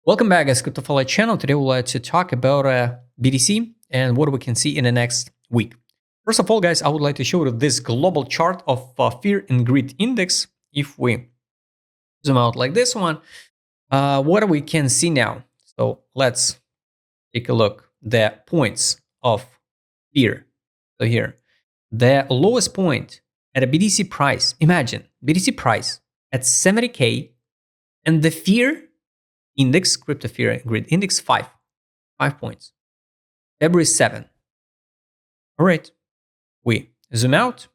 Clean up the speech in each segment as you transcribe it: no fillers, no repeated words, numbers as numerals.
Welcome back, guys, to the Follow channel. Today we'd like to talk about BTC and what we can see in the next week. First of all, guys, I would like to show you this global chart of fear and greed index. If we zoom out like this one, what we can see now. So let's take a look. The points of fear. So here, the lowest point at a BTC price. Imagine BTC price at 70K and the fear index, crypto fear and greed index 5 points. February 7. All right, we zoom out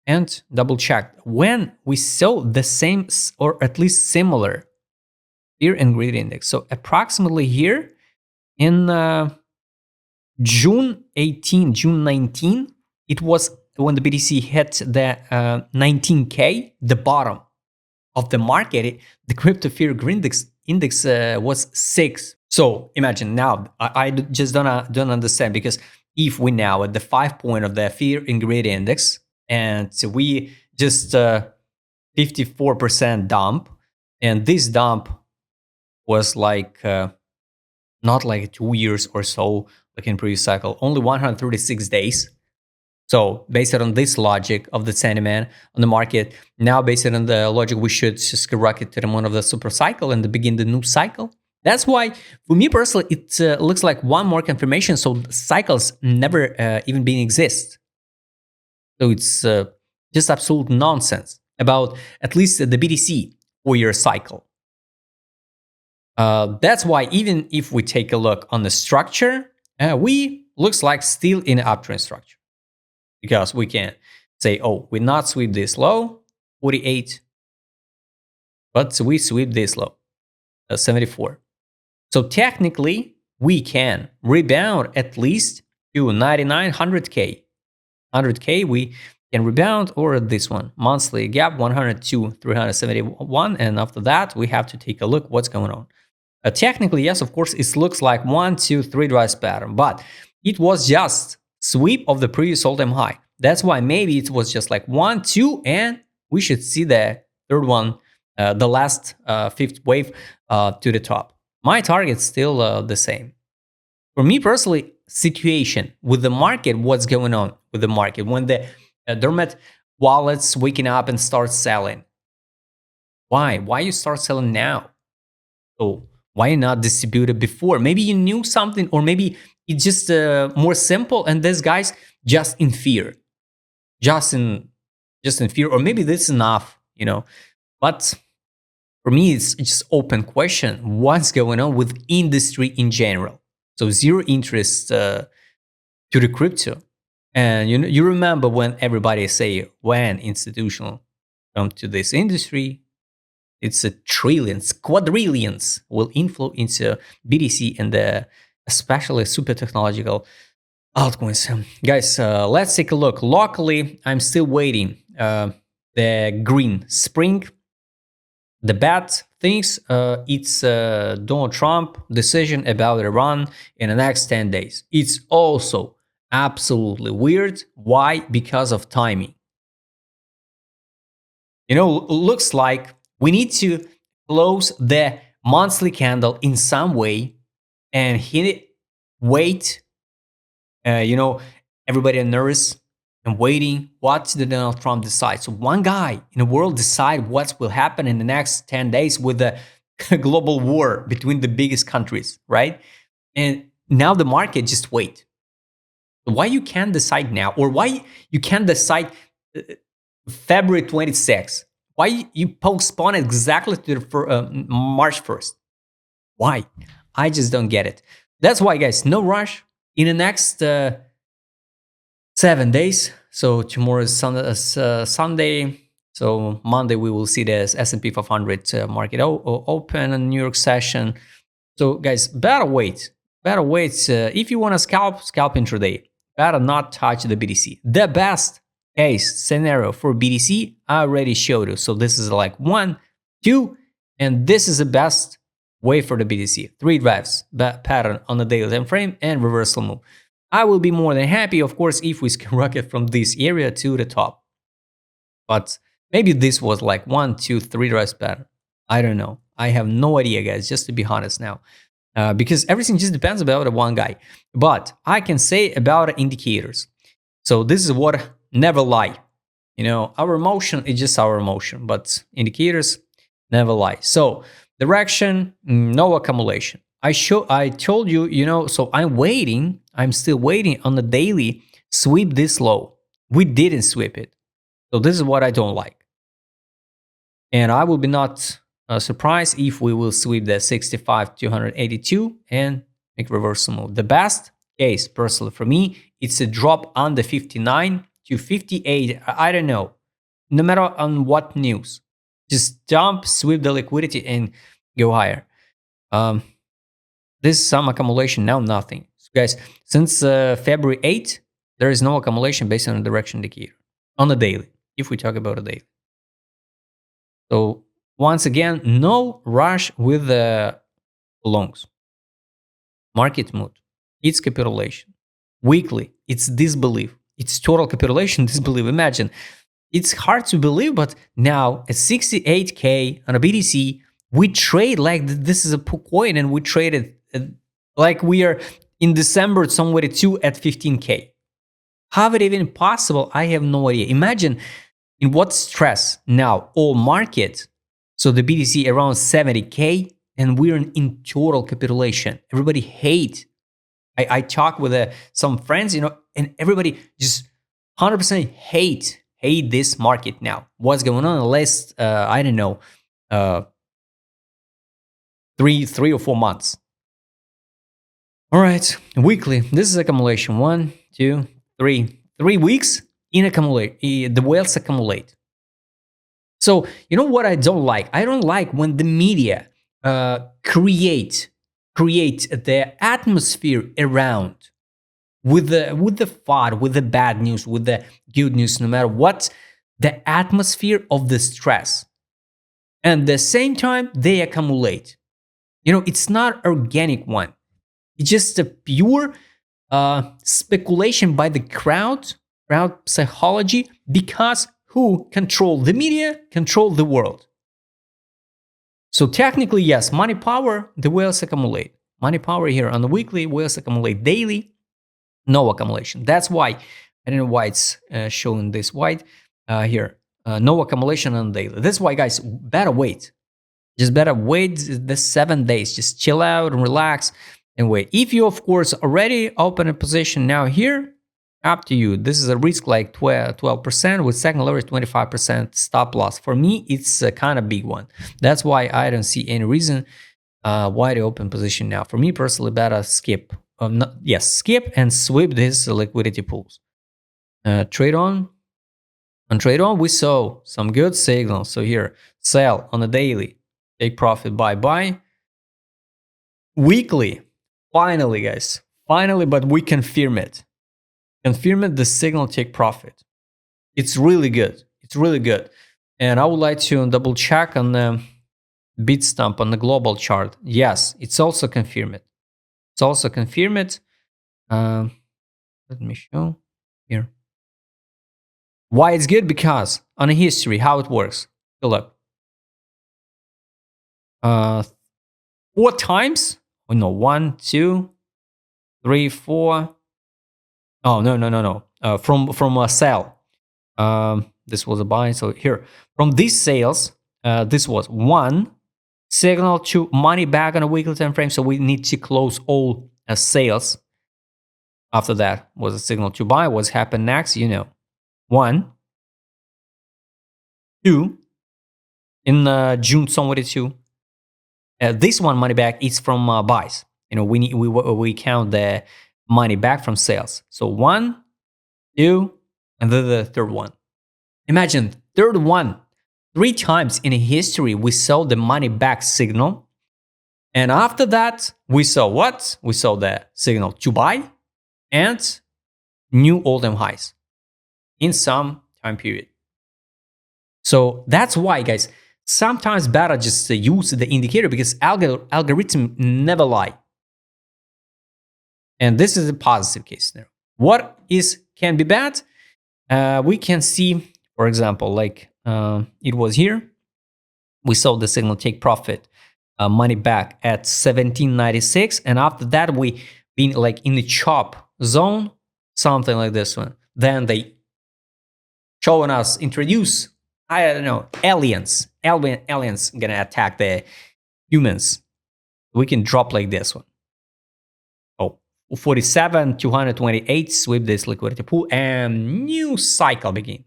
and double check when we saw the same or at least similar fear and greed index. So approximately here in June 18, June 19, it was when the BTC hit the 19K, the bottom of the market, the crypto fear greed index was 6. So imagine now, I just don't understand, because if we now at the 5 point of the fear and greed index, and we just 54% dump, and this dump was like not like 2 years or so, like in previous cycle, only 136 days. So based on this logic of the sentiment on the market, now based on the logic, we should skyrocket to the moon of the super cycle and begin the new cycle. That's why, for me personally, it looks like one more confirmation. So cycles never even been exist. So it's just absolute nonsense about at least the BTC 4-year cycle. That's why even if we take a look on the structure, we looks like still in an uptrend structure. Because we can say, oh, we not sweep this low, 48, but we sweep this low, 74. So technically, we can rebound at least to 99, 100K. 100K, we can rebound, or this one, monthly gap, 102, 371. And after that, we have to take a look what's going on. Technically, yes, of course, it looks like 1, 2, 3 rise pattern, but it was just sweep of the previous all-time high. That's why maybe it was just like 1, 2, and we should see the third one, the last fifth wave to the top. My target's still the same. For me personally, situation with the market, what's going on with the market when the dormant wallets waking up and start selling? Why you start selling now? So why not distribute it before? Maybe you knew something, or maybe it's just more simple, and this guy's just in fear, just in fear, or maybe this is enough, you know. But for me, it's just open question: what's going on with industry in general? So zero interest to the crypto, and you remember when everybody say when institutional come to this industry, it's a trillions, quadrillions will inflow into BTC and the especially super technological altcoins. Guys, let's take a look. Locally, I'm still waiting. The green spring. The bad things, it's Donald Trump decision about Iran in the next 10 days. It's also absolutely weird. Why? Because of timing. Looks like we need to close the monthly candle in some way and hit it, wait. Everybody is nervous and waiting. What did Donald Trump decide? So one guy in the world decide what will happen in the next 10 days with the global war between the biggest countries, right? And now the market just wait. Why you can't decide now? Or why you can't decide February 26th? Why you postpone it exactly to the March 1st? Why? I just don't get it. That's why, guys, no rush. In the next 7 days, so tomorrow is Sunday, so Monday we will see the S&P 500 market open in New York session. So, guys, better wait. If you want to scalp intraday. Better not touch the BTC. The best case scenario for BTC I already showed you. So this is like 1, 2, and this is the best way for the BTC. 3 drives pattern on the daily time frame and reversal move. I will be more than happy, of course, if we skyrocket from this area to the top. But maybe this was like 1, 2, 3 drives pattern. I don't know. I have no idea, guys, just to be honest now. Because everything just depends about one guy. But I can say about indicators. So this is what never lie. Our emotion is just our emotion, but indicators never lie. So direction, no accumulation. I told you, so I'm still waiting on the daily sweep this low. We didn't sweep it. So this is what I don't like. And I will be not surprised if we will sweep the 65,282 and make reversal move. The best case, personally for me, it's a drop under 59 to 58. I don't know. No matter on what news, just dump, sweep the liquidity, and go higher. This is some accumulation, now nothing. So guys, since February 8th, there is no accumulation based on the direction indicator on the daily, if we talk about a daily. So once again, no rush with the longs. Market mood, it's capitulation. Weekly, it's disbelief. It's total capitulation, disbelief. Imagine, it's hard to believe, but now at 68K on a BTC, we trade like this is a coin, and we traded like we are in December somewhere too at 15K. How it even possible? I have no idea. Imagine in what stress now all market. So the BTC around 70K, and we're in total capitulation. Everybody hate. I talk with some friends, and everybody just 100% hate this market now. What's going on in the last, I don't know, 3 or 4 months. All right, weekly. This is accumulation. 1, 2, 3. 3 weeks in accumulate. The whales accumulate. So you know what I don't like? I don't like when the media create the atmosphere around with the FOD, with the bad news, with the good news, no matter what, the atmosphere of the stress. And at the same time, they accumulate. It's not organic one. It's just a pure speculation by the crowd psychology, because who control the media, control the world. So technically, yes, money power, the whales accumulate. Money power here on the weekly, whales accumulate daily, no accumulation. That's why, I don't know why it's showing this white here. No accumulation on daily. That's why, guys, better wait. Just better wait the 7 days. Just chill out and relax and wait. If you, of course, already open a position now here, up to you. This is a risk like 12% with second leverage 25% stop loss. For me, it's a kind of big one. That's why I don't see any reason why to open position now. For me personally, better skip. Skip and sweep these liquidity pools. Trade on. On trade on, we saw some good signals. So here, sell on the daily, take profit, buy. Weekly, finally, guys, finally, but we confirm it. Confirm it, the signal, take profit. It's really good. It's really good. And I would like to double check on the Bitstamp on the global chart. Yes, it's also confirmed. It's also confirmed. Let me show here. Why it's good? Because on a history, how it works. So look. 4 times. Oh no, 1, 2, 3, 4. Oh no. From a sell. This was a buy. So here, from these sales, this was 1 signal to money back on a weekly time frame. So we need to close all sales. After that was a signal to buy. What's happened next? 1, 2 in June somewhere 2. This one money back is from buys. We count the money back from sales. So 1, 2, and then the third one. Imagine third one. 3 times in history we saw the money back signal, and after that we saw what? We saw the signal to buy and new all-time highs in some time period. So that's why, guys, sometimes better just use the indicator, because algorithm never lie. And this is a positive case scenario. What can be bad? We can see, for example, like it was here. We saw the signal take profit money back at 1796, and after that we been like in the chop zone, something like this one. Then they showing us introduce, I don't know, aliens gonna attack the humans. We can drop like this one. Oh, 47, 228, sweep this liquidity pool, and new cycle begin.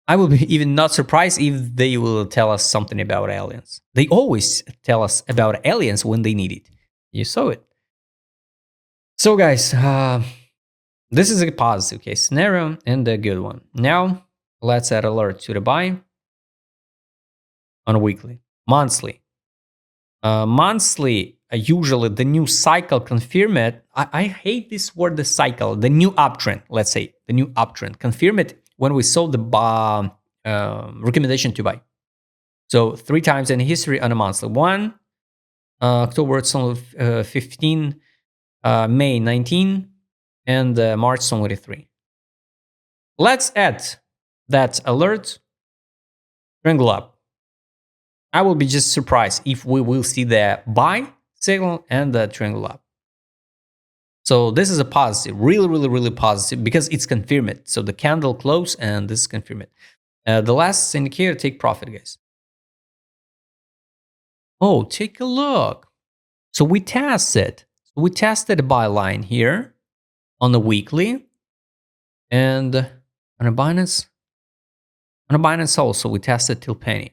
I will be even not surprised if they will tell us something about aliens. They always tell us about aliens when they need it. You saw it. So guys, this is a positive case scenario and a good one. Now, let's add alert to the buy on a weekly. Monthly. Monthly, usually the new cycle confirm it. I hate this word, the cycle, the new uptrend, let's say, the new uptrend. Confirm it when we saw the recommendation to buy. So 3 times in history on a monthly. 1, October it's only 15, May 19, and March 23. Let's add that alert, triangle up. I will be just surprised if we will see the buy signal and the triangle up. So this is a positive, really positive, because it's confirmed. So the candle close and this is confirmed. The last indicator, take profit, guys. Oh, take a look. So we tested a buy line here on the weekly, and on a Binance also we tested till penny.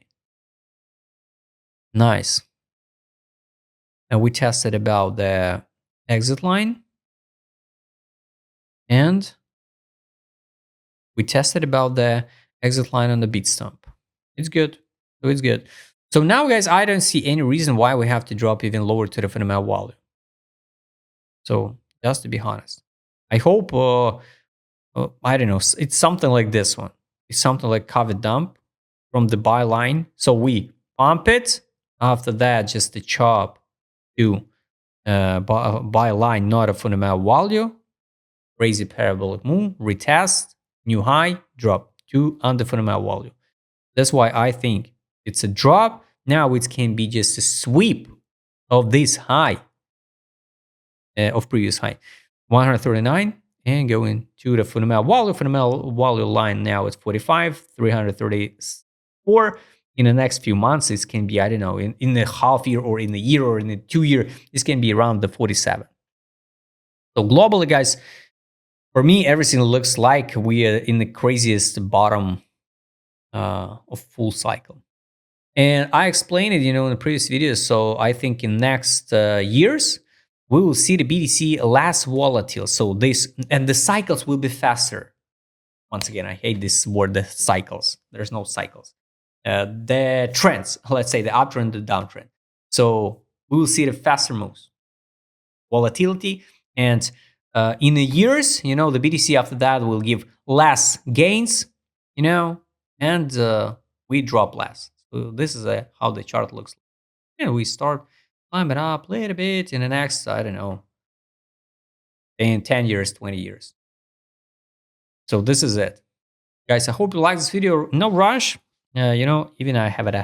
Nice. And we tested about the exit line, and we tested about the exit line on the beat stump. It's good. So it's good. So now, guys, I don't see any reason why we have to drop even lower to the fundamental value. So just to be honest, I hope, I don't know, it's something like this one. It's something like cover dump from the buy line. So we pump it. After that, just the chop to buy line, not a fundamental value. Crazy parabolic move, retest, new high, drop to under fundamental value. That's why I think it's a drop. Now it can be just a sweep of this high, of previous high, 139, and going to the fundamental value. Fundamental value line now is 45, 334. In the next few months, it can be, I don't know, in the half year or in the year or in the 2 year, this can be around the 47. So globally, guys, for me, everything looks like we are in the craziest bottom of full cycle. And I explained it, in the previous videos. So I think in next years, we will see the BTC less volatile. So and the cycles will be faster. Once again, I hate this word, the cycles. There's no cycles. The trends, let's say the uptrend, the downtrend. So we will see the faster moves, volatility, and in the years, the BTC after that will give less gains, and we drop less. So this is how the chart looks like. And we start climbing up a little bit in the next, I don't know, in 10 years, 20 years. So this is it. Guys, I hope you like this video. No rush. Even I had a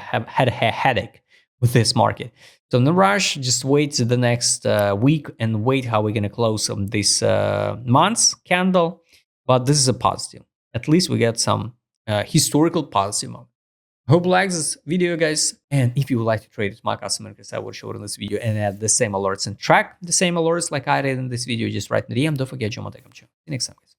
headache with this market. So no rush, just wait to the next week and wait how we're going to close on this month's candle. But this is a positive. At least we get some historical positive moment. Hope you like this video, guys. And if you would like to trade with my customer, because I will show it in this video and add the same alerts and track the same alerts like I did in this video, just write in the DM. Don't forget, John. See you next time, guys.